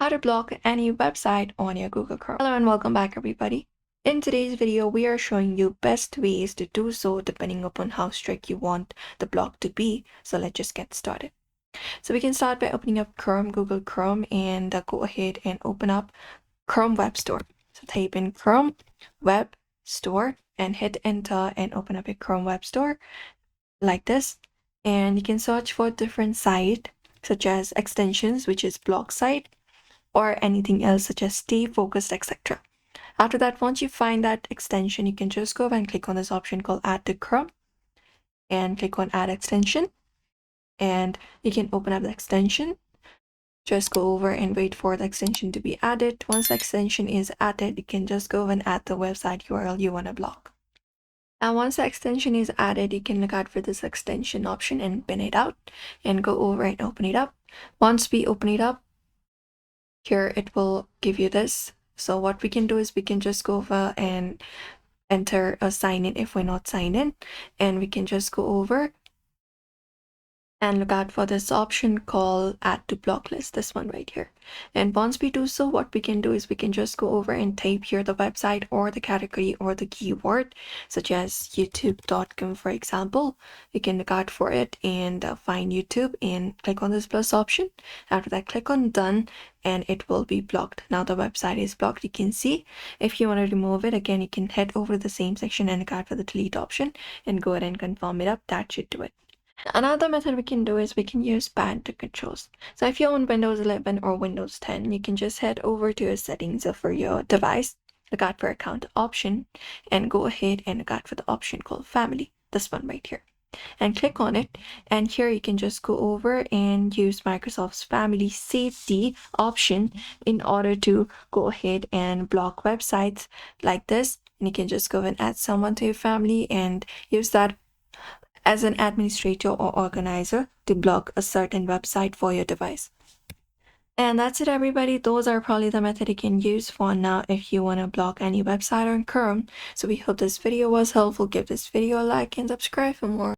how to block any website on your Google Chrome. Hello and welcome back everybody. In today's video, we are showing you best ways to do so depending upon how strict you want the block to be. So let's just get started. So we can start by opening up Chrome, Google Chrome, and go ahead and open up Chrome Web Store. So type in Chrome Web Store and hit enter and open up a Chrome Web Store like this. And you can search for different sites such as extensions, which is blog site, or anything else such as stay focused, etc. After that, once you find that extension, you can just go and click on this option called add to Chrome and click on add extension, and you can open up the extension. Just go over and wait for the extension to be added. Once the extension is added, you can just go and add the website URL you want to block. And once the extension is added, you can look out for this extension option and pin it out and go over and open it up. Once we open it up, here it will give you this. So what we can do is we can just go over and enter a sign in if we're not signed in, and we can just go over and look out for this option called add to block list, this one right here. And once we do so, what we can do is we can just go over and type here the website or the category or the keyword, such as youtube.com for example. You can look out for it and find YouTube and click on this plus option. After that, click on done and it will be blocked. Now the website is blocked. You can see if you want to remove it, again, you can head over the same section and look out for the delete option and go ahead and confirm it up. That should do it. Another method we can do is we can use parental controls. So if you're on Windows 11 or Windows 10, you can just head over to your settings for your device, look out for account option, and go ahead and look out for the option called family, this one right here, and click on it. And here you can just go over and use Microsoft's family safety option in order to go ahead and block websites like this. And you can just go and add someone to your family and use that as an administrator or organizer to block a certain website for your device. And that's it everybody. Those are probably the method you can use for now if you want to block any website on Chrome. So we hope this video was helpful. Give this video a like and subscribe for more.